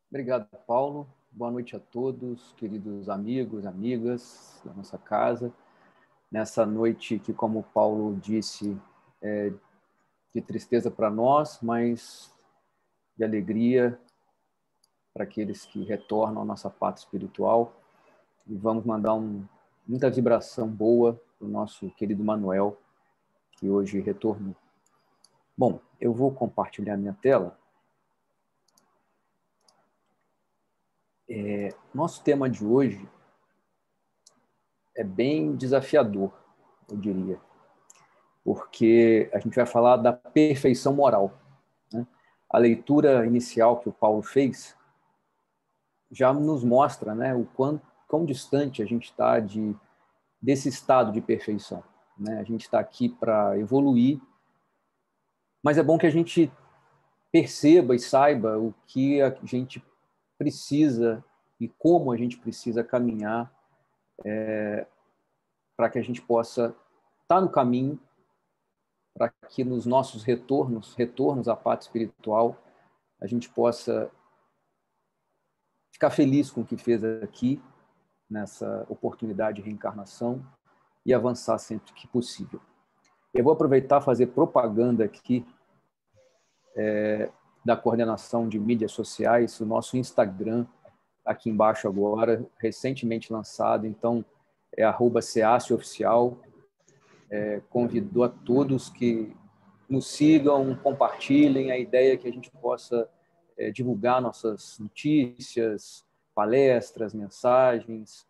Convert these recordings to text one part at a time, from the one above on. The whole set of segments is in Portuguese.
Obrigado, Paulo. Boa noite a todos, queridos amigos, amigas da nossa casa. Nessa noite que, como o Paulo disse, é de tristeza para nós, mas de alegria para aqueles que retornam à nossa pátria espiritual. E vamos mandar muita vibração boa para o nosso querido Manuel, que hoje retornou. Bom, eu vou compartilhar minha tela. Nosso tema de hoje é bem desafiador, eu diria, porque a gente vai falar da perfeição moral, né? A leitura inicial que o Paulo fez já nos mostra, né, o quão distante a gente está desse estado de perfeição, né? A gente está aqui para evoluir, mas é bom que a gente perceba e saiba o que a gente precisa e como a gente precisa caminhar para que a gente possa estar no caminho, para que nos nossos retornos à pátria espiritual, a gente possa ficar feliz com o que fez aqui, nessa oportunidade de reencarnação, e avançar sempre que possível. Eu vou aproveitar e fazer propaganda aqui da coordenação de mídias sociais, o nosso Instagram, aqui embaixo agora, recentemente lançado, então é @ceaceoficial. Convido a todos que nos sigam, compartilhem a ideia que a gente possa divulgar nossas notícias, palestras, mensagens,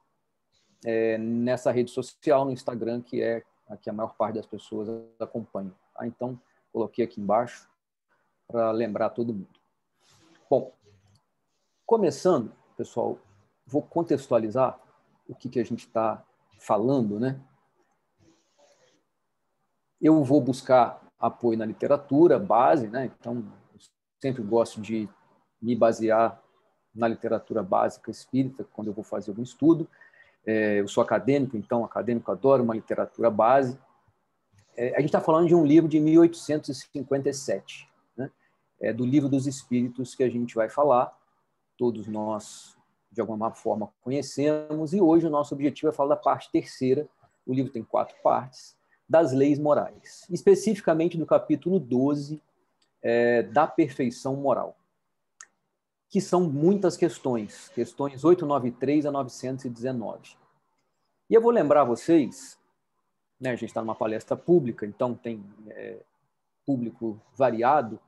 nessa rede social, no Instagram, que é a que a maior parte das pessoas acompanha. Então, coloquei aqui embaixo para lembrar todo mundo. Bom, começando, pessoal, vou contextualizar o que a gente está falando, né? Eu vou buscar apoio na literatura base, né? Então, eu sempre gosto de me basear na literatura básica espírita quando eu vou fazer algum estudo. Eu sou acadêmico, então acadêmico adora uma literatura base. A gente está falando de um livro de 1857, né? Do Livro dos Espíritos que a gente vai falar. Todos nós, de alguma forma, conhecemos, e hoje o nosso objetivo é falar da parte terceira. O livro tem 4 partes, das leis morais, especificamente do capítulo 12, da perfeição moral, que são muitas questões 893 a 919. E eu vou lembrar vocês, né, a gente está numa palestra pública, então tem público variado,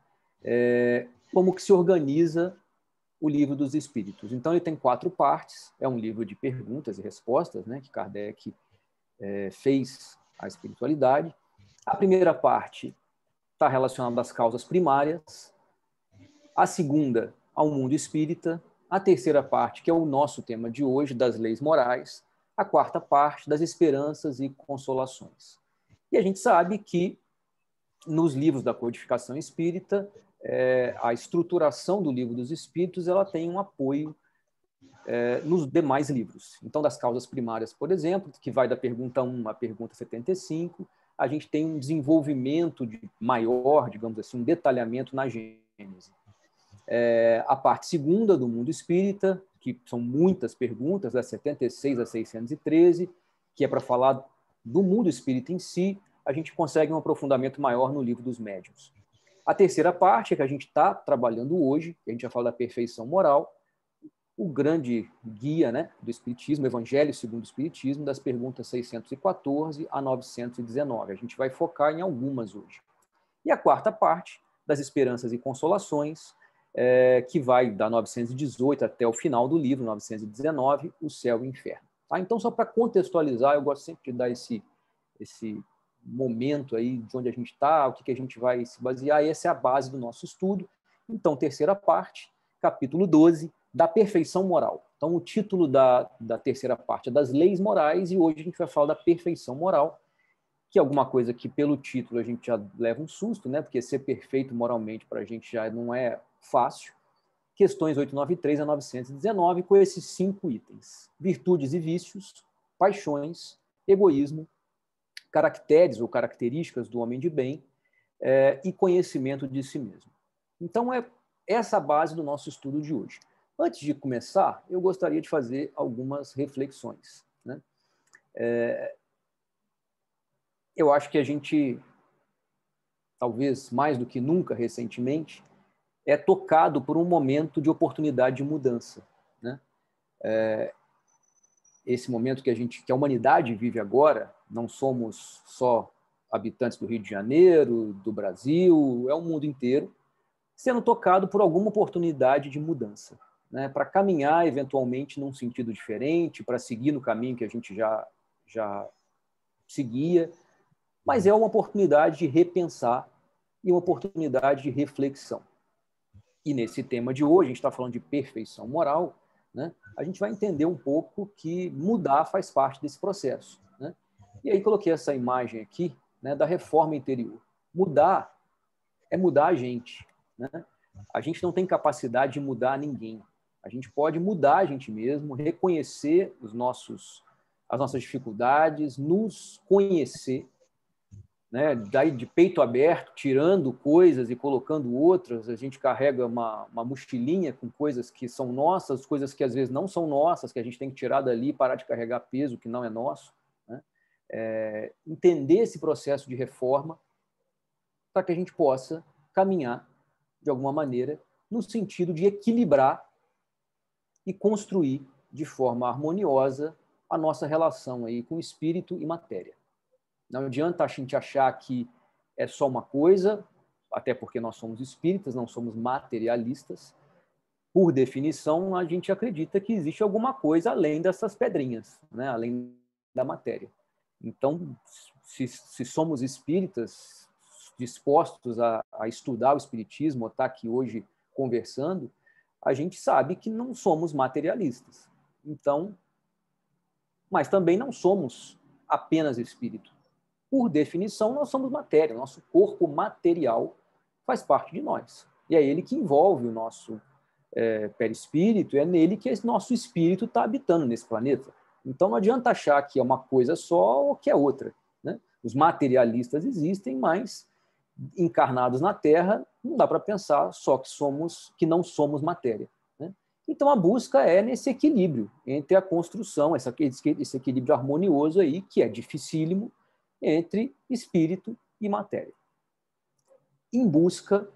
como que se organiza o Livro dos Espíritos. Então, ele tem 4 partes, é um livro de perguntas e respostas, né, que Kardec fez à espiritualidade. A primeira parte está relacionada às causas primárias, a segunda ao mundo espírita, a terceira parte, que é o nosso tema de hoje, das leis morais, a quarta parte, das esperanças e consolações. E a gente sabe que nos livros da codificação espírita, a estruturação do Livro dos Espíritos ela tem um apoio nos demais livros. Então, das causas primárias, por exemplo, que vai da pergunta 1 à pergunta 75, a gente tem um desenvolvimento maior, digamos assim, um detalhamento na Gênese. A parte segunda do mundo espírita, que são muitas perguntas, das 76 a 613, que é para falar do mundo espírita em si, a gente consegue um aprofundamento maior no Livro dos Médiuns. A terceira parte, que a gente está trabalhando hoje, que a gente já fala da perfeição moral, o grande guia, né, do Espiritismo, Evangelho segundo o Espiritismo, das perguntas 614 a 919. A gente vai focar em algumas hoje. E a quarta parte, das esperanças e consolações, que vai da 918 até o final do livro, 919, o céu e o inferno. Tá? Então, só para contextualizar, eu gosto sempre de dar esse momento aí de onde a gente está, o que a gente vai se basear, e essa é a base do nosso estudo. Então, terceira parte, capítulo 12, da perfeição moral. Então, o título da terceira parte é das leis morais, e hoje a gente vai falar da perfeição moral, que é alguma coisa que, pelo título, a gente já leva um susto, né? Porque ser perfeito moralmente para a gente já não é fácil. Questões 893 a 919, com esses 5 itens: virtudes e vícios, paixões, egoísmo, caracteres ou características do homem de bem e conhecimento de si mesmo. Então, é essa a base do nosso estudo de hoje. Antes de começar, eu gostaria de fazer algumas reflexões, né? Eu acho que a gente, talvez mais do que nunca recentemente, é tocado por um momento de oportunidade de mudança, né? Esse momento que a humanidade vive agora, não somos só habitantes do Rio de Janeiro, do Brasil, é o mundo inteiro, sendo tocado por alguma oportunidade de mudança, né? Para caminhar, eventualmente, num sentido diferente, para seguir no caminho que a gente já seguia, mas é uma oportunidade de repensar e uma oportunidade de reflexão. E nesse tema de hoje, a gente está falando de perfeição moral, né? A gente vai entender um pouco que mudar faz parte desse processo, né? E aí coloquei essa imagem aqui, né, da reforma interior. Mudar é mudar a gente, né? A gente não tem capacidade de mudar ninguém. A gente pode mudar a gente mesmo, reconhecer as nossas dificuldades, nos conhecer, né? Daí de peito aberto, tirando coisas e colocando outras, a gente carrega uma mochilinha com coisas que são nossas, coisas que às vezes não são nossas, que a gente tem que tirar dali e parar de carregar peso que não é nosso, né? Entender esse processo de reforma para que a gente possa caminhar de alguma maneira no sentido de equilibrar e construir de forma harmoniosa a nossa relação aí com espírito e matéria. Não adianta a gente achar que é só uma coisa, até porque nós somos espíritas, não somos materialistas. Por definição, a gente acredita que existe alguma coisa além dessas pedrinhas, né? Além da matéria. Então, se somos espíritas dispostos a estudar o espiritismo, ou estar aqui hoje conversando, a gente sabe que não somos materialistas. Então, mas também não somos apenas espírito. Por definição, nós somos matéria. Nosso corpo material faz parte de nós. E é ele que envolve o nosso perispírito, é nele que esse nosso espírito está habitando nesse planeta. Então, não adianta achar que é uma coisa só ou que é outra, né? Os materialistas existem, mas encarnados na Terra, não dá para pensar só que não somos matéria, né? Então, a busca é nesse equilíbrio entre a construção, esse equilíbrio harmonioso aí, que é dificílimo, entre espírito e matéria, em busca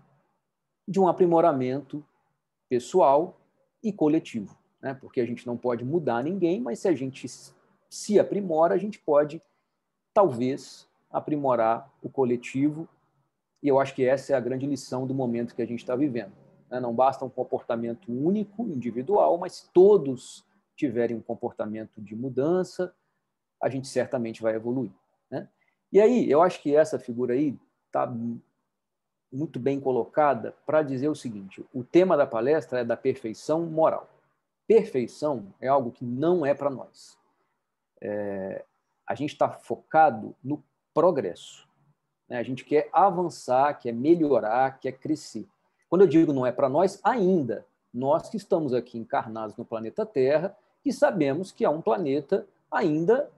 de um aprimoramento pessoal e coletivo, né? Porque a gente não pode mudar ninguém, mas se a gente se aprimora, a gente pode, talvez, aprimorar o coletivo, e eu acho que essa é a grande lição do momento que a gente está vivendo, né? Não basta um comportamento único, individual, mas se todos tiverem um comportamento de mudança, a gente certamente vai evoluir, né? E aí, eu acho que essa figura aí está muito bem colocada para dizer o seguinte: o tema da palestra é da perfeição moral. Perfeição é algo que não é para nós. A gente está focado no progresso, né? A gente quer avançar, quer melhorar, quer crescer. Quando eu digo não é para nós, ainda, nós que estamos aqui encarnados no planeta Terra, e sabemos que é um planeta ainda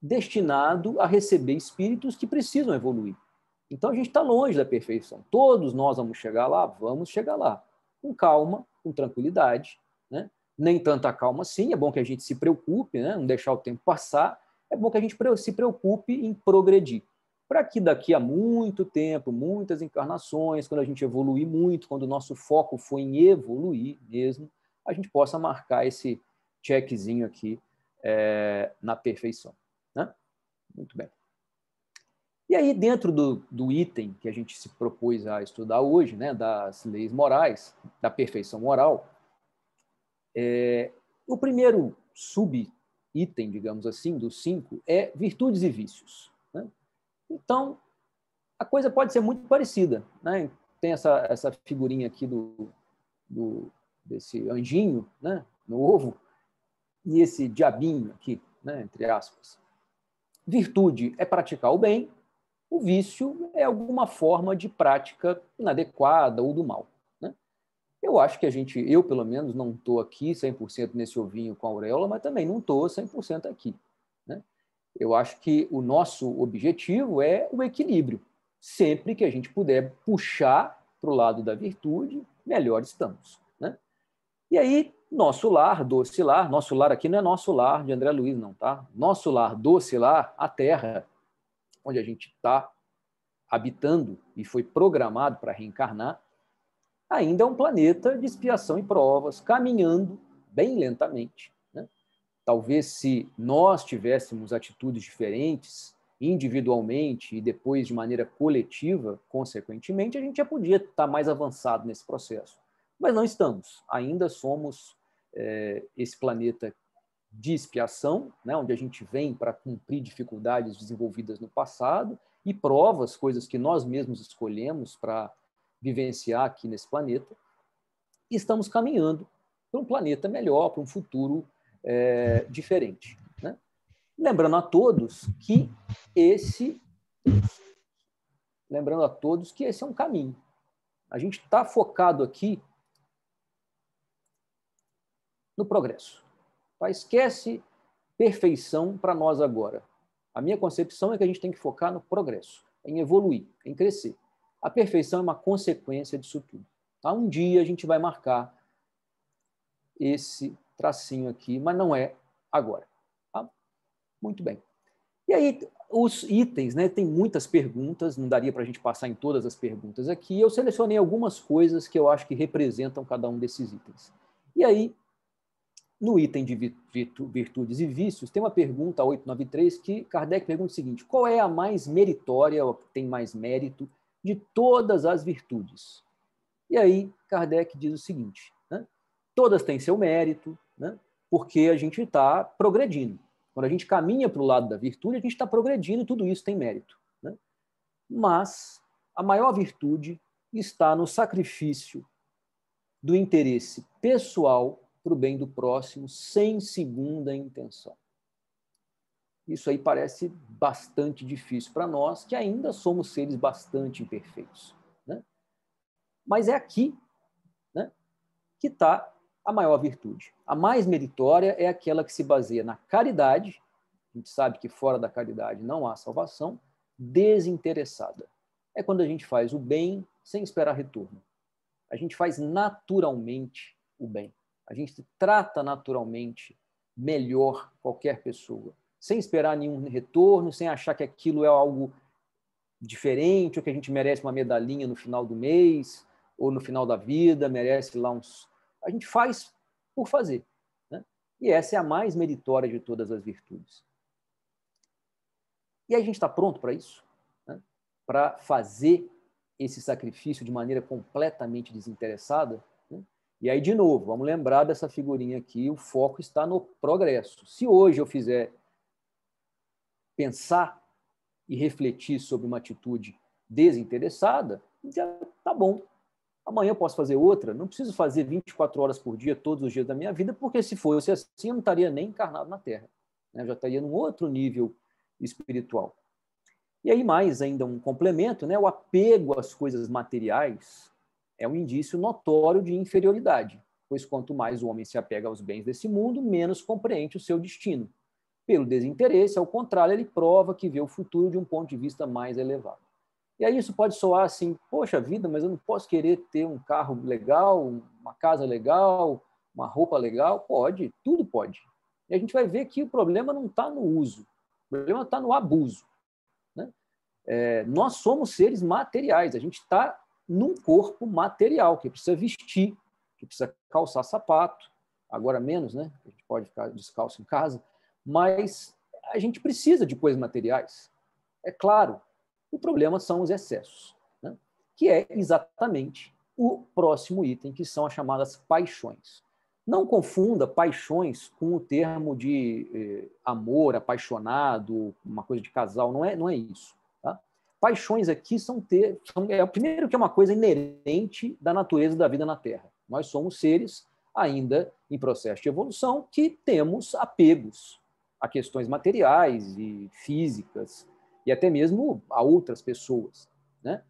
destinado a receber espíritos que precisam evoluir. Então a gente está longe da perfeição. Todos nós vamos chegar lá, com calma, com tranquilidade, né? Nem tanta calma assim. É bom que a gente se preocupe, né? Não deixar o tempo passar. É bom que a gente se preocupe em progredir, para que daqui a muito tempo, muitas encarnações, quando a gente evoluir muito, quando o nosso foco for em evoluir mesmo, a gente possa marcar esse checkzinho aqui na perfeição, né? Muito bem. E aí, dentro do item que a gente se propôs a estudar hoje, né, das leis morais, da perfeição moral, o primeiro sub-item, digamos assim, dos 5, é virtudes e vícios, né? Então, a coisa pode ser muito parecida, né? Tem essa figurinha aqui desse anjinho, né, no ovo, e esse diabinho aqui, né, entre aspas. Virtude é praticar o bem, o vício é alguma forma de prática inadequada ou do mal, né? Eu acho que eu pelo menos não estou aqui 100% nesse ovinho com a auréola, mas também não estou 100% aqui, né? Eu acho que o nosso objetivo é o equilíbrio. Sempre que a gente puder puxar para o lado da virtude, melhor estamos, né? E aí, nosso lar, doce lar, nosso lar aqui não é nosso lar de André Luiz, não, tá? Nosso lar, doce lar, a Terra, onde a gente está habitando e foi programado para reencarnar, ainda é um planeta de expiação e provas, caminhando bem lentamente, né? Talvez se nós tivéssemos atitudes diferentes, individualmente e depois de maneira coletiva, consequentemente, a gente já podia estar mais avançado nesse processo. Mas não estamos. Ainda somos esse planeta de expiação, né, onde a gente vem para cumprir dificuldades desenvolvidas no passado e provas, coisas que nós mesmos escolhemos para vivenciar aqui nesse planeta, e estamos caminhando para um planeta melhor, para um futuro diferente. Né? Lembrando a todos que esse é um caminho. A gente está focado aqui no progresso. Tá? Esquece perfeição para nós agora. A minha concepção é que a gente tem que focar no progresso, em evoluir, em crescer. A perfeição é uma consequência disso tudo. Tá? Um dia a gente vai marcar esse tracinho aqui, mas não é agora. Tá? Muito bem. E aí, os itens, né? Tem muitas perguntas, não daria para a gente passar em todas as perguntas aqui. Eu selecionei algumas coisas que eu acho que representam cada um desses itens. E aí, no item de virtudes e vícios, tem uma pergunta 893 que Kardec pergunta o seguinte: qual é a mais meritória, ou que tem mais mérito, de todas as virtudes? E aí Kardec diz o seguinte, né? Todas têm seu mérito, né? Porque a gente está progredindo. Quando a gente caminha para o lado da virtude, a gente está progredindo, tudo isso tem mérito. Né? Mas a maior virtude está no sacrifício do interesse pessoal para o bem do próximo, sem segunda intenção. Isso aí parece bastante difícil para nós, que ainda somos seres bastante imperfeitos. Né? Mas é aqui, né, que está a maior virtude. A mais meritória é aquela que se baseia na caridade, a gente sabe que fora da caridade não há salvação, desinteressada. É quando a gente faz o bem sem esperar retorno. A gente faz naturalmente o bem. A gente trata naturalmente melhor qualquer pessoa, sem esperar nenhum retorno, sem achar que aquilo é algo diferente, ou que a gente merece uma medalhinha no final do mês, ou no final da vida, merece lá uns... A gente faz por fazer. Né? E essa é a mais meritória de todas as virtudes. E a gente está pronto para isso? Né? Para fazer esse sacrifício de maneira completamente desinteressada? Né? E aí, de novo, vamos lembrar dessa figurinha aqui, o foco está no progresso. Se hoje eu fizer pensar e refletir sobre uma atitude desinteressada, já tá bom. Amanhã eu posso fazer outra, não preciso fazer 24 horas por dia, todos os dias da minha vida, porque se fosse assim, eu não estaria nem encarnado na Terra. Né? Eu já estaria num outro nível espiritual. E aí, mais ainda um complemento, né? O apego às coisas materiais é um indício notório de inferioridade, pois quanto mais o homem se apega aos bens desse mundo, menos compreende o seu destino. Pelo desinteresse, ao contrário, ele prova que vê o futuro de um ponto de vista mais elevado. E aí isso pode soar assim, poxa vida, mas eu não posso querer ter um carro legal, uma casa legal, uma roupa legal? Pode, tudo pode. E a gente vai ver que o problema não está no uso, o problema está no abuso. Né? Nós somos seres materiais, a gente está num corpo material, que precisa vestir, que precisa calçar sapato, agora menos, né? A gente pode ficar descalço em casa, mas a gente precisa de coisas materiais. É claro, o problema são os excessos, né? Que é exatamente o próximo item, que são as chamadas paixões. Não confunda paixões com o termo de amor, apaixonado, uma coisa de casal, não é isso. Tá? Paixões aqui primeiro que é uma coisa inerente da natureza da vida na Terra. Nós somos seres ainda em processo de evolução que temos apegos a questões materiais e físicas e até mesmo a outras pessoas. Né?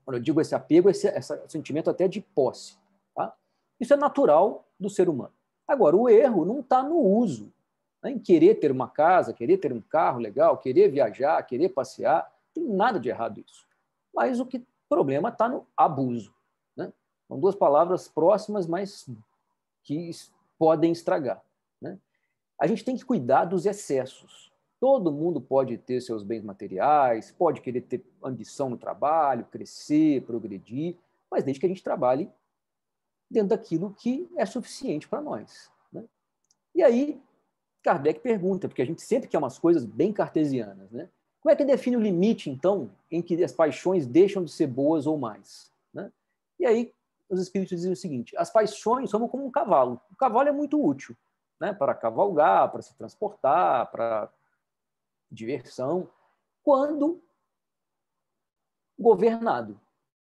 Quando eu digo esse apego, esse sentimento até de posse. Tá? Isso é natural do ser humano. Agora, o erro não está no uso, né? Em querer ter uma casa, querer ter um carro legal, querer viajar, querer passear. Não tem nada de errado isso. Mas o problema está no abuso. Né? São duas palavras próximas, mas que podem estragar, né? A gente tem que cuidar dos excessos. Todo mundo pode ter seus bens materiais, pode querer ter ambição no trabalho, crescer, progredir, mas desde que a gente trabalhe dentro daquilo que é suficiente para nós, né? E aí, Kardec pergunta, porque a gente sempre quer umas coisas bem cartesianas, né? Como é que define o limite, então, em que as paixões deixam de ser boas ou mais, né? E aí, os espíritos dizem o seguinte: as paixões são como um cavalo. O cavalo é muito útil, né? Para cavalgar, para se transportar, para diversão, quando governado.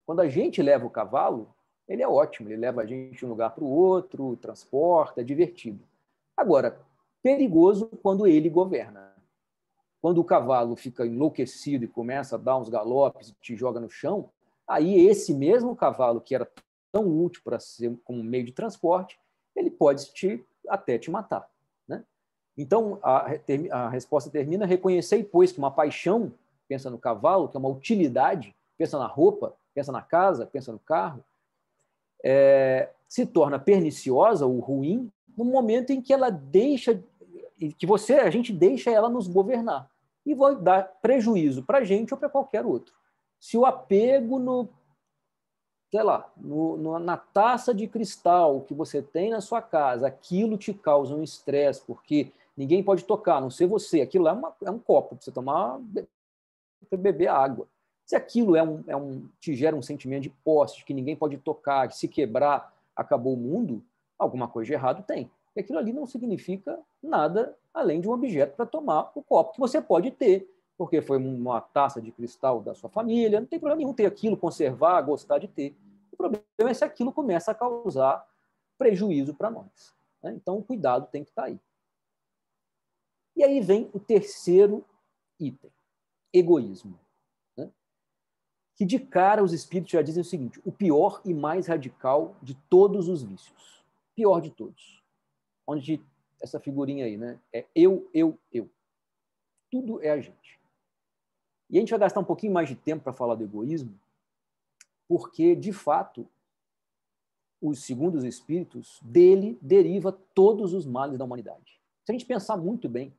Quando a gente leva o cavalo, ele é ótimo, ele leva a gente de um lugar para o outro, transporta, é divertido. Agora, perigoso quando ele governa. Quando o cavalo fica enlouquecido e começa a dar uns galopes e te joga no chão, aí esse mesmo cavalo que era tão útil para ser como meio de transporte, ele pode até te matar, né? Então, a resposta termina: reconhecei, pois, que uma paixão, pensa no cavalo, que é uma utilidade, pensa na roupa, pensa na casa, pensa no carro, se torna perniciosa ou ruim no momento em que ela deixa, a gente deixa ela nos governar e vai dar prejuízo para a gente ou para qualquer outro. Se o apego sei lá, na taça de cristal que você tem na sua casa, aquilo te causa um estresse, porque ninguém pode tocar, a não ser você. Aquilo é um copo para você tomar, para beber água. Se aquilo te gera um sentimento de posse, de que ninguém pode tocar, que se quebrar, acabou o mundo, alguma coisa de errado tem. E aquilo ali não significa nada além de um objeto para tomar o copo que você pode ter, porque foi uma taça de cristal da sua família, não tem problema nenhum ter aquilo, conservar, gostar de ter. O problema é se aquilo começa a causar prejuízo para nós, né? Então, o cuidado tem que estar aí. E aí vem o terceiro item: egoísmo, né? Que de cara os espíritos já dizem o seguinte: o pior e mais radical de todos os vícios. Pior de todos. Onde essa figurinha aí, né? É eu, eu, eu. Tudo é a gente. E a gente vai gastar um pouquinho mais de tempo para falar do egoísmo, porque, de fato, segundo os espíritos, dele deriva todos os males da humanidade. Se a gente pensar muito bem,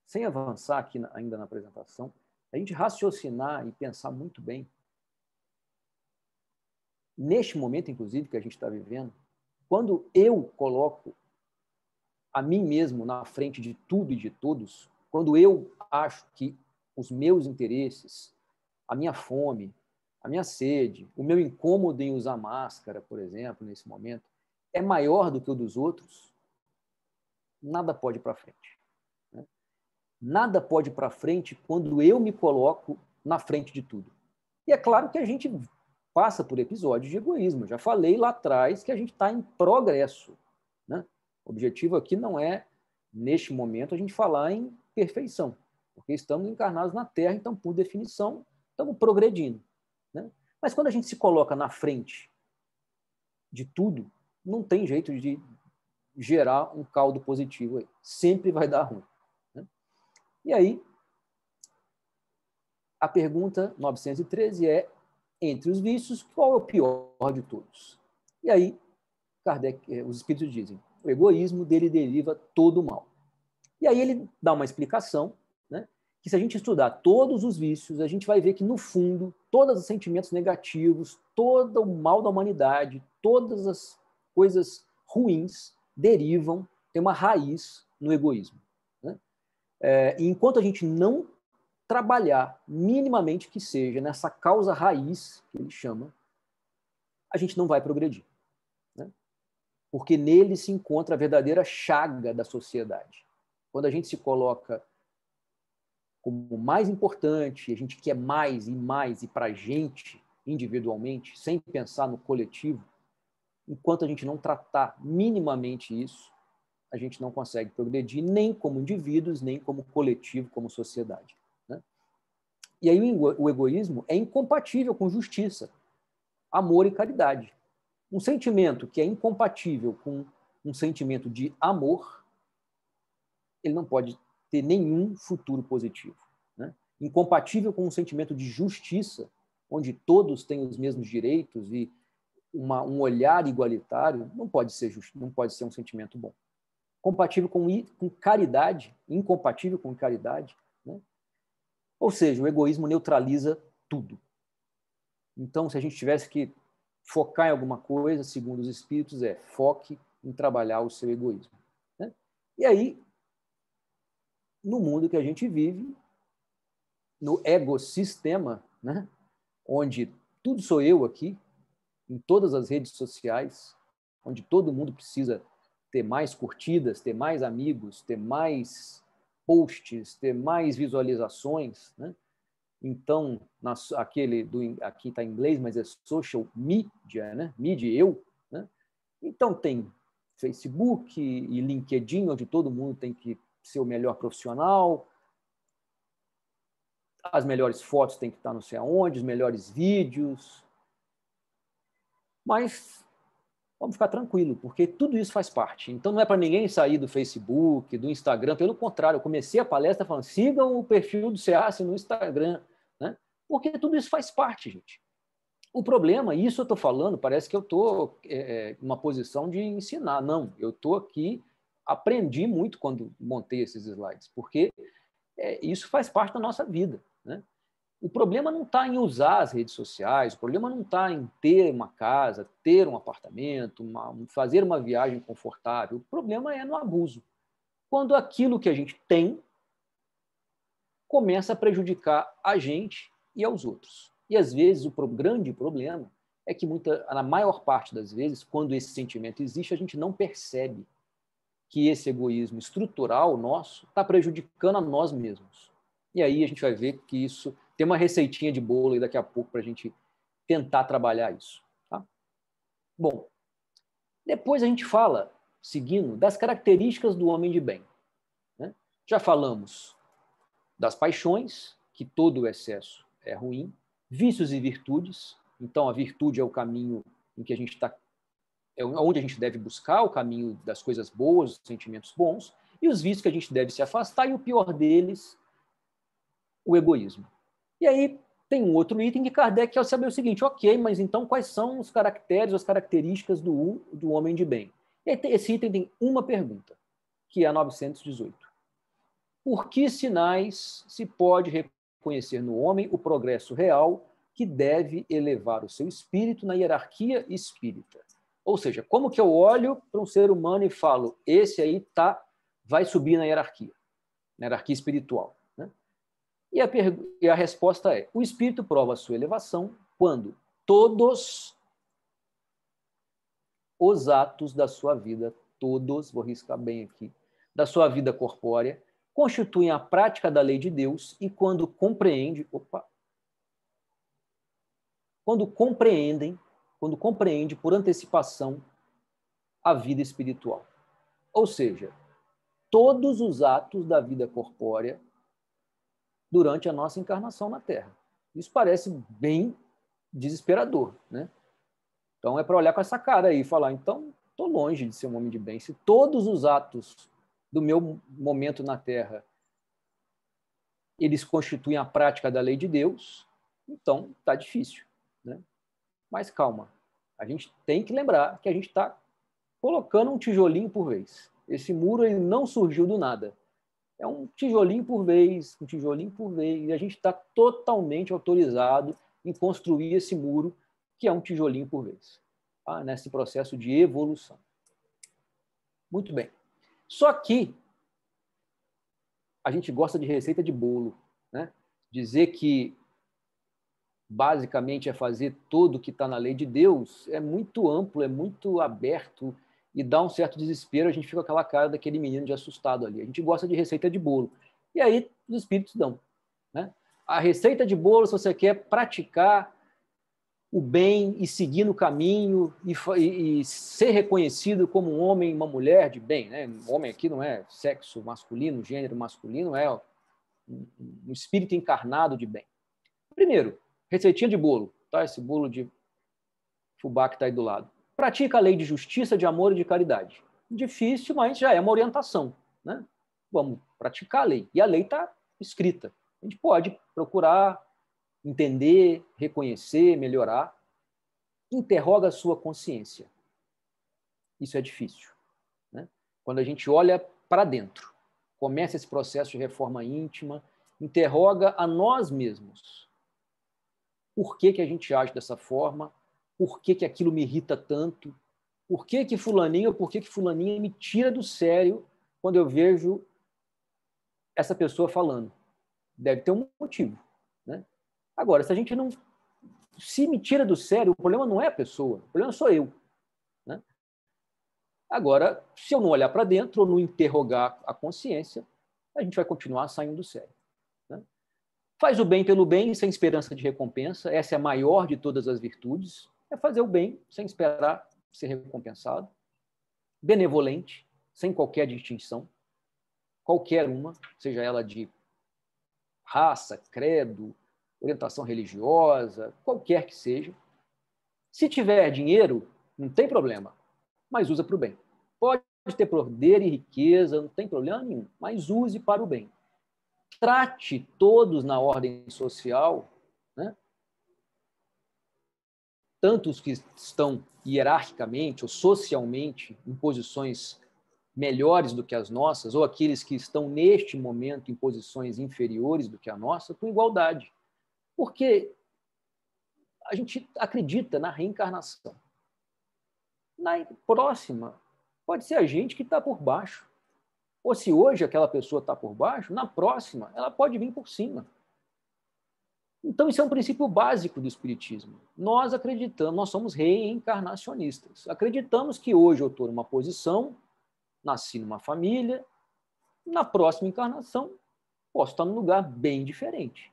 sem avançar aqui ainda na apresentação, a gente raciocinar e pensar muito bem, neste momento, inclusive, que a gente está vivendo, quando eu coloco a mim mesmo na frente de tudo e de todos, quando eu acho que os meus interesses, a minha fome, a minha sede, o meu incômodo em usar máscara, por exemplo, nesse momento, é maior do que o dos outros, nada pode ir para frente, né? Nada pode ir para frente quando eu me coloco na frente de tudo. E é claro que a gente passa por episódios de egoísmo. Eu já falei lá atrás que a gente está em progresso, né? O objetivo aqui não é, neste momento, a gente falar em perfeição, porque estamos encarnados na Terra, então, por definição, estamos progredindo, né? Mas quando a gente se coloca na frente de tudo, não tem jeito de gerar um caldo positivo aí. Sempre vai dar ruim, né? E aí, a pergunta 913 é: entre os vícios, qual é o pior de todos? E aí, Kardec, os espíritos dizem: o egoísmo dele deriva todo o mal. E aí ele dá uma explicação, né, que se a gente estudar todos os vícios, a gente vai ver que, no fundo, todos os sentimentos negativos, todo o mal da humanidade, todas as coisas ruins derivam, tem uma raiz no egoísmo, né? E enquanto a gente não trabalhar minimamente que seja nessa causa raiz, que ele chama, a gente não vai progredir, né? Porque nele se encontra a verdadeira chaga da sociedade. Quando a gente se coloca como mais importante, a gente quer mais e mais e para a gente, individualmente, sem pensar no coletivo, enquanto a gente não tratar minimamente isso, a gente não consegue progredir nem como indivíduos, nem como coletivo, como sociedade, né? E aí o egoísmo é incompatível com justiça, amor e caridade. Um sentimento que é incompatível com um sentimento de amor, ele não pode ter nenhum futuro positivo, né? Incompatível com um sentimento de justiça, onde todos têm os mesmos direitos e um olhar igualitário não pode ser justo, não pode ser um sentimento bom. Compatível com caridade, incompatível com caridade, né? Ou seja, o egoísmo neutraliza tudo. Então, se a gente tivesse que focar em alguma coisa, segundo os espíritos, foque em trabalhar o seu egoísmo, né? E aí, no mundo que a gente vive, no egossistema, né? Onde tudo sou eu aqui, em todas as redes sociais, onde todo mundo precisa ter mais curtidas, ter mais amigos, ter mais posts, ter mais visualizações, né? Então, aqui está em inglês, mas é social media, né? Media, eu, né? Então, tem Facebook e LinkedIn, onde todo mundo tem que ser o melhor profissional, as melhores fotos têm que estar não sei aonde, os melhores vídeos. Mas vamos ficar tranquilo, porque tudo isso faz parte. Então, não é para ninguém sair do Facebook, do Instagram. Pelo contrário, eu comecei a palestra falando, sigam o perfil do SEASSE no Instagram, né? Porque tudo isso faz parte, gente. O problema, isso eu estou falando, parece que eu estou em uma posição de ensinar. Não, eu estou aqui, aprendi muito quando montei esses slides, porque isso faz parte da nossa vida, né? O problema não está em usar as redes sociais, o problema não está em ter uma casa, ter um apartamento, fazer uma viagem confortável. O problema é no abuso. Quando aquilo que a gente tem começa a prejudicar a gente e aos outros. E, às vezes, o grande problema é que, na maior parte das vezes, quando esse sentimento existe, a gente não percebe que esse egoísmo estrutural nosso está prejudicando a nós mesmos. E aí a gente vai ver que isso tem uma receitinha de bolo aí daqui a pouco para a gente tentar trabalhar isso. Tá? Bom, depois a gente fala, seguindo, das características do homem de bem, né? Já falamos das paixões, que todo o excesso é ruim, vícios e virtudes. Então, a virtude é o caminho em que a gente está, é onde a gente deve buscar o caminho das coisas boas, dos sentimentos bons, e os vícios que a gente deve se afastar, e o pior deles, o egoísmo. E aí tem um outro item que Kardec quer saber o seguinte, ok, mas então quais são os caracteres, as características do homem de bem? Esse item tem uma pergunta, que é a 918. Por que sinais se pode reconhecer no homem o progresso real que deve elevar o seu espírito na hierarquia espírita? Ou seja, como que eu olho para um ser humano e falo, esse aí vai subir na hierarquia espiritual? Né? E a resposta é, o espírito prova a sua elevação quando todos os atos da sua vida, todos, vou riscar bem aqui, da sua vida corpórea, constituem a prática da lei de Deus e quando compreende por antecipação a vida espiritual. Ou seja, todos os atos da vida corpórea durante a nossa encarnação na Terra. Isso parece bem desesperador, né? Então é para olhar com essa cara aí e falar, então, estou longe de ser um homem de bem. Se todos os atos do meu momento na Terra eles constituem a prática da lei de Deus, então está difícil, né? Mas calma, a gente tem que lembrar que a gente está colocando um tijolinho por vez. Esse muro ele não surgiu do nada. É um tijolinho por vez, um tijolinho por vez, e a gente está totalmente autorizado em construir esse muro, que é um tijolinho por vez, tá? Nesse processo de evolução. Muito bem. Só que a gente gosta de receita de bolo, né? Dizer que basicamente é fazer tudo que está na lei de Deus é muito amplo, é muito aberto e dá um certo desespero, a gente fica com aquela cara daquele menino de assustado ali. A gente gosta de receita de bolo. E aí os espíritos dão, né? A receita de bolo, se você quer praticar o bem e seguir no caminho e ser reconhecido como um homem e uma mulher de bem, né? Homem aqui não é sexo masculino, gênero masculino, é um espírito encarnado de bem. Primeiro, receitinha de bolo, tá? Esse bolo de fubá que está aí do lado. Pratica a lei de justiça, de amor e de caridade. Difícil, mas já é uma orientação, né? Vamos praticar a lei. E a lei está escrita. A gente pode procurar entender, reconhecer, melhorar. interroga a sua consciência. Isso é difícil, né? Quando a gente olha para dentro, começa esse processo de reforma íntima, interroga a nós mesmos. Por que a gente age dessa forma? Por que aquilo me irrita tanto? Por que fulaninho ou por que fulaninha me tira do sério quando eu vejo essa pessoa falando? Deve ter um motivo, né? Agora, se a gente não se me tira do sério, o problema não é a pessoa, o problema sou eu, né? Agora, se eu não olhar para dentro ou não interrogar a consciência, a gente vai continuar saindo do sério, né? Faz o bem pelo bem, sem esperança de recompensa. Essa é a maior de todas as virtudes. É fazer o bem sem esperar ser recompensado. Benevolente, sem qualquer distinção. Qualquer uma, seja ela de raça, credo, orientação religiosa, qualquer que seja. Se tiver dinheiro, não tem problema, mas usa para o bem. Pode ter poder e riqueza, não tem problema nenhum, mas use para o bem. Trate todos na ordem social, né? Tanto os que estão hierarquicamente ou socialmente em posições melhores do que as nossas, ou aqueles que estão neste momento em posições inferiores do que a nossa, com igualdade. Porque a gente acredita na reencarnação. Na próxima, pode ser a gente que está por baixo. Ou se hoje aquela pessoa está por baixo, na próxima ela pode vir por cima. Então, isso é um princípio básico do Espiritismo. Nós acreditamos, nós somos reencarnacionistas. Acreditamos que hoje eu estou numa posição, nasci numa família, na próxima encarnação posso estar num lugar bem diferente,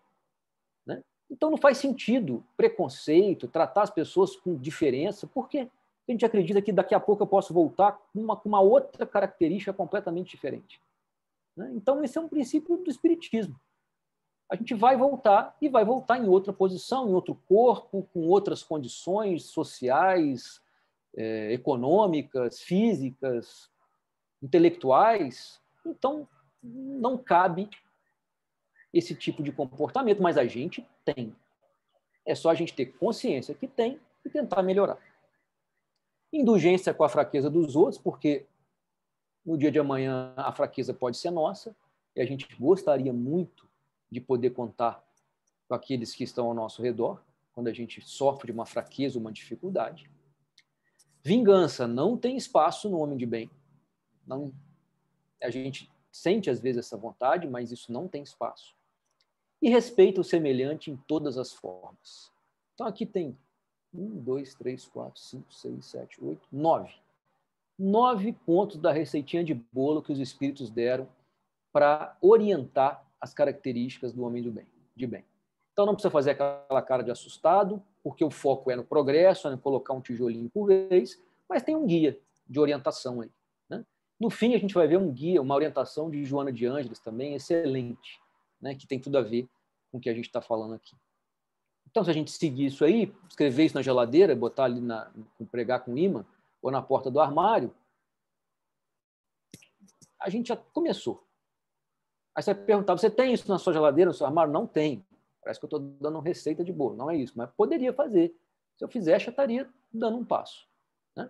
né? Então, não faz sentido preconceito, tratar as pessoas com diferença, porque a gente acredita que daqui a pouco eu posso voltar com uma outra característica completamente diferente, né? Então, esse é um princípio do Espiritismo. A gente vai voltar e vai voltar em outra posição, em outro corpo, com outras condições sociais, econômicas, físicas, intelectuais. Então, não cabe esse tipo de comportamento, mas a gente tem. É só a gente ter consciência que tem e tentar melhorar. Indulgência com a fraqueza dos outros, porque no dia de amanhã a fraqueza pode ser nossa, e a gente gostaria muito de poder contar com aqueles que estão ao nosso redor, quando a gente sofre uma fraqueza, uma dificuldade. Vingança não tem espaço no homem de bem. Não, a gente sente às vezes essa vontade, mas isso não tem espaço. E respeita o semelhante em todas as formas. Então aqui tem 1, 2, 3, 4, 5, 6, 7, 8, 9. 9 pontos da receitinha de bolo que os espíritos deram para orientar as características do homem do bem, de bem. Então não precisa fazer aquela cara de assustado, porque o foco é no progresso, é no colocar um tijolinho por vez, mas tem um guia de orientação aí, né? No fim, a gente vai ver um guia, uma orientação de Joana de Ângeles também, excelente, né? Que tem tudo a ver com o que a gente está falando aqui. Então, se a gente seguir isso aí, escrever isso na geladeira, botar ali, pregar com imã, ou na porta do armário, a gente já começou. Aí você vai perguntar, você tem isso na sua geladeira, no seu armário? Não tem. Parece que eu estou dando receita de bolo. Não é isso, mas poderia fazer. Se eu fizesse, já estaria dando um passo, né?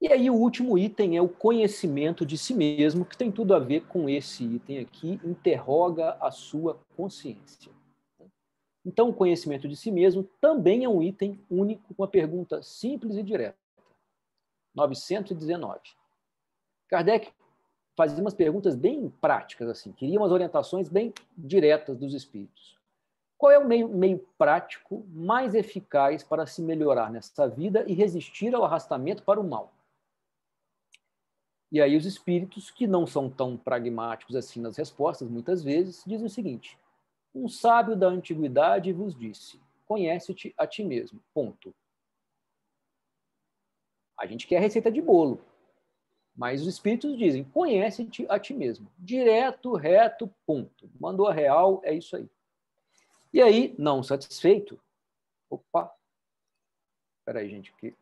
E aí o último item é o conhecimento de si mesmo, que tem tudo a ver com esse item aqui, interroga a sua consciência. Então, o conhecimento de si mesmo também é um item único, com uma pergunta simples e direta. 919. Kardec fazia umas perguntas bem práticas, assim, queria umas orientações bem diretas dos espíritos. Qual é o meio prático mais eficaz para se melhorar nessa vida e resistir ao arrastamento para o mal? E aí os espíritos, que não são tão pragmáticos assim nas respostas, muitas vezes, dizem o seguinte: um sábio da antiguidade vos disse, conhece-te a ti mesmo, ponto. A gente quer receita de bolo, mas os espíritos dizem, conhece-te a ti mesmo, direto, reto, ponto. Mandou a real, é isso aí. E aí, não satisfeito, opa, espera aí, gente, que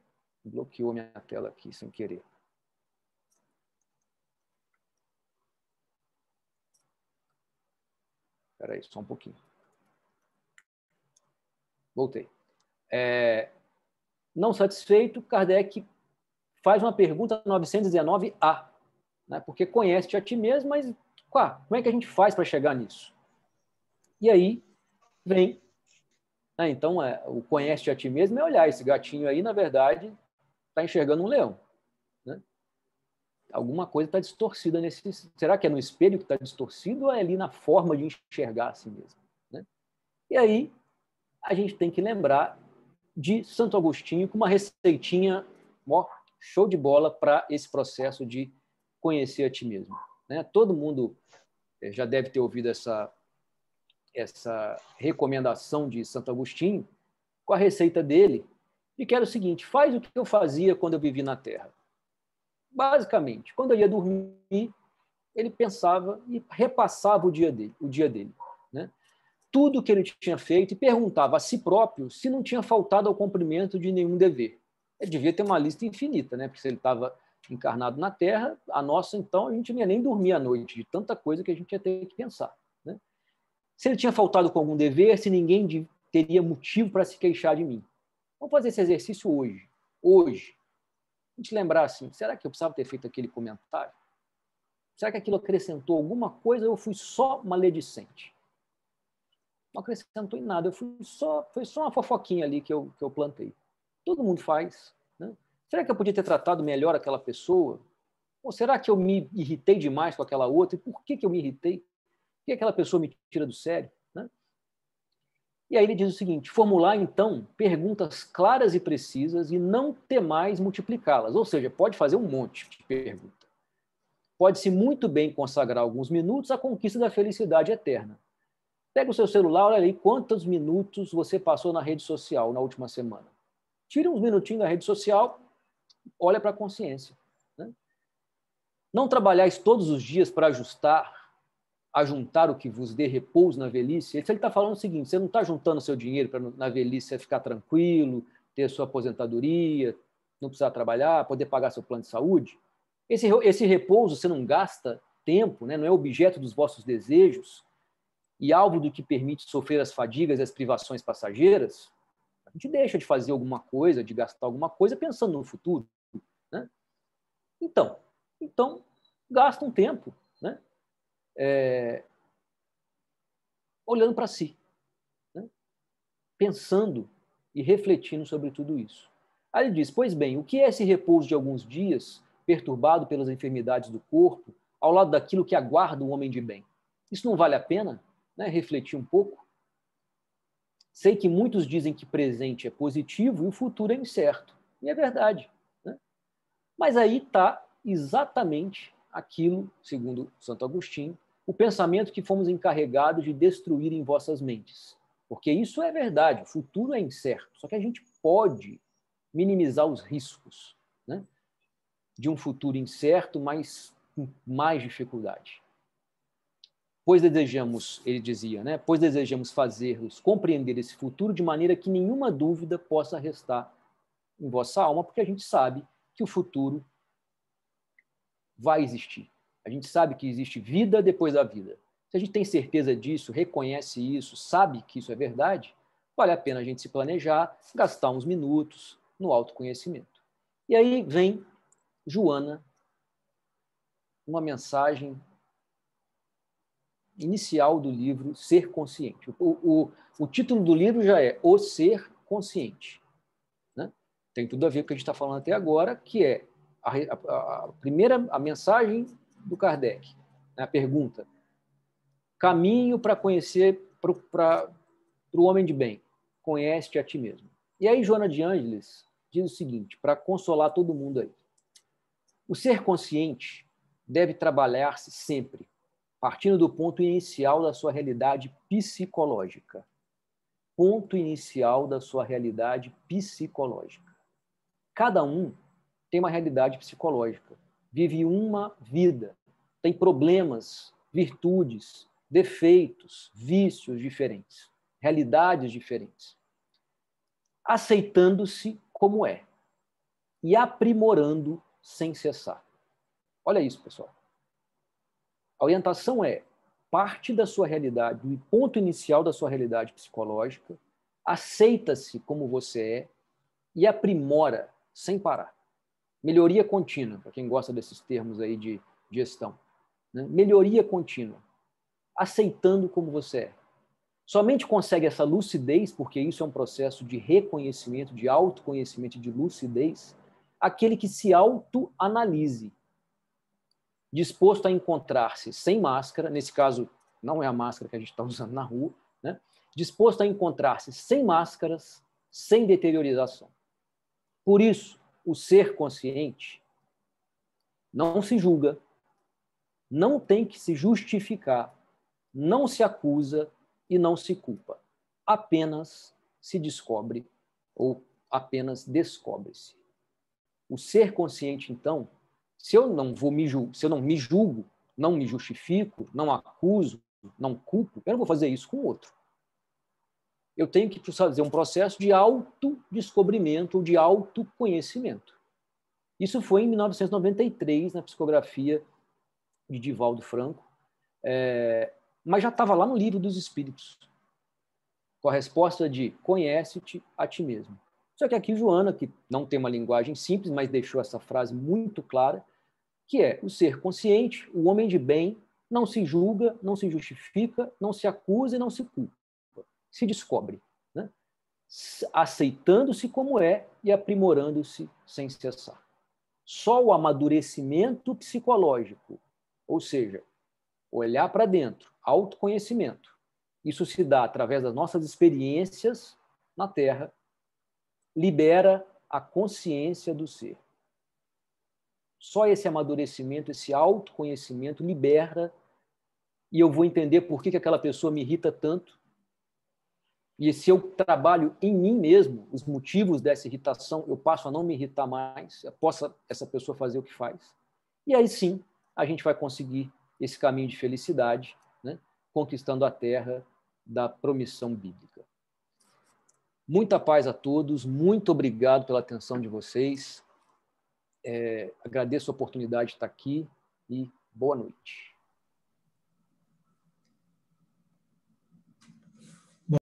bloqueou minha tela aqui sem querer. Espera aí, só um pouquinho. Voltei. Não satisfeito, Kardec faz uma pergunta 919A, né? Porque conhece-te a ti mesmo, mas como é que a gente faz para chegar nisso? E aí vem, né? Então, o conhece-te a ti mesmo é olhar esse gatinho aí, na verdade, está enxergando um leão, né? Alguma coisa está distorcida nesse... Será que é no espelho que está distorcido ou é ali na forma de enxergar a si mesmo, né? E aí a gente tem que lembrar de Santo Agostinho com uma receitinha, ó, show de bola para esse processo de conhecer a ti mesmo, né? Todo mundo já deve ter ouvido essa recomendação de Santo Agostinho com a receita dele, de que era o seguinte: faz o que eu fazia quando eu vivi na Terra. Basicamente, quando eu ia dormir, ele pensava e repassava o dia dele, né? Tudo que ele tinha feito, e perguntava a si próprio se não tinha faltado ao cumprimento de nenhum dever. Ele devia ter uma lista infinita, né? Porque se ele estava encarnado na Terra, a nossa, então, a gente não ia nem dormir à noite, de tanta coisa que a gente ia ter que pensar, né? Se ele tinha faltado com algum dever, se ninguém teria motivo para se queixar de mim. Vamos fazer esse exercício hoje. Hoje. A gente lembrar assim, será que eu precisava ter feito aquele comentário? Será que aquilo acrescentou alguma coisa ou eu fui só maledicente? Não acrescentou em nada, foi só uma fofoquinha ali que eu plantei. Todo mundo faz, né? Será que eu podia ter tratado melhor aquela pessoa? Ou será que eu me irritei demais com aquela outra? E por que eu me irritei? Por que aquela pessoa me tira do sério, né? E aí ele diz o seguinte: formular, então, perguntas claras e precisas e não temais multiplicá-las. Ou seja, pode fazer um monte de perguntas. Pode-se muito bem consagrar alguns minutos à conquista da felicidade eterna. Pega o seu celular, olha aí quantos minutos você passou na rede social na última semana. Tira uns minutinhos da rede social, olha para a consciência, né? Não trabalhais todos os dias para ajuntar o que vos dê repouso na velhice. Ele está falando o seguinte: você não está juntando seu dinheiro para na velhice você ficar tranquilo, ter sua aposentadoria, não precisar trabalhar, poder pagar seu plano de saúde. Esse repouso você não gasta tempo, né? Não é objeto dos vossos desejos e alvo do que permite sofrer as fadigas e as privações passageiras. A gente deixa de fazer alguma coisa, de gastar alguma coisa pensando no futuro, né? Então gasta um tempo, né? Olhando para si, né? Pensando e refletindo sobre tudo isso. Aí ele diz: pois bem, o que é esse repouso de alguns dias, perturbado pelas enfermidades do corpo, ao lado daquilo que aguarda o homem de bem? Isso não vale a pena, né, refletir um pouco? Sei que muitos dizem que presente é positivo e o futuro é incerto. E é verdade, né? Mas aí está exatamente aquilo, segundo Santo Agostinho, o pensamento que fomos encarregados de destruir em vossas mentes. Porque isso é verdade, o futuro é incerto. Só que a gente pode minimizar os riscos, né, de um futuro incerto, mas com mais dificuldade. Pois desejamos, ele dizia, né, pois desejamos fazer-vos compreender esse futuro de maneira que nenhuma dúvida possa restar em vossa alma, porque a gente sabe que o futuro vai existir. A gente sabe que existe vida depois da vida. Se a gente tem certeza disso, reconhece isso, sabe que isso é verdade, vale a pena a gente se planejar, gastar uns minutos no autoconhecimento. E aí vem Joana, uma mensagem inicial do livro Ser Consciente. O título do livro já é O Ser Consciente, né? Tem tudo a ver com o que a gente está falando até agora, que é a mensagem do Kardec, né? A pergunta: caminho para conhecer, para o homem de bem, conhece-te a ti mesmo. E aí Joana de Ângeles diz o seguinte, para consolar todo mundo aí: o ser consciente deve trabalhar-se sempre partindo do ponto inicial da sua realidade psicológica. Ponto inicial da sua realidade psicológica. Cada um tem uma realidade psicológica, vive uma vida, tem problemas, virtudes, defeitos, vícios diferentes, realidades diferentes. Aceitando-se como é e aprimorando sem cessar. Olha isso, pessoal. A orientação é: parte da sua realidade, do ponto inicial da sua realidade psicológica, aceita-se como você é e aprimora sem parar. Melhoria contínua, para quem gosta desses termos aí de gestão. Né? Melhoria contínua, aceitando como você é. Somente consegue essa lucidez, porque isso é um processo de reconhecimento, de autoconhecimento, de lucidez, aquele que se autoanalise, disposto a encontrar-se sem máscara, nesse caso não é a máscara que a gente está usando na rua, né? Disposto a encontrar-se sem máscaras, sem deteriorização. Por isso, o ser consciente não se julga, não tem que se justificar, não se acusa e não se culpa. Apenas se descobre ou apenas descobre-se. O ser consciente, então, se eu não me julgo, não me justifico, não acuso, não culpo, eu não vou fazer isso com o outro. Eu tenho que fazer um processo de autodescobrimento ou de autoconhecimento. Isso foi em 1993, na psicografia de Divaldo Franco, mas já estava lá no Livro dos Espíritos, com a resposta de conhece-te a ti mesmo. Só que aqui Joana, que não tem uma linguagem simples, mas deixou essa frase muito clara, que é o ser consciente, o homem de bem, não se julga, não se justifica, não se acusa e não se culpa. Se descobre, né? Aceitando-se como é e aprimorando-se sem cessar. Só o amadurecimento psicológico, ou seja, olhar para dentro, autoconhecimento, isso se dá através das nossas experiências na Terra, libera a consciência do ser. Só esse amadurecimento, esse autoconhecimento libera, e eu vou entender por que aquela pessoa me irrita tanto. E se eu trabalho em mim mesmo os motivos dessa irritação, eu passo a não me irritar mais, possa essa pessoa fazer o que faz. E aí sim, a gente vai conseguir esse caminho de felicidade, né? Conquistando a terra da promissão bíblica. Muita paz a todos, muito obrigado pela atenção de vocês. Agradeço a oportunidade de estar aqui e boa noite.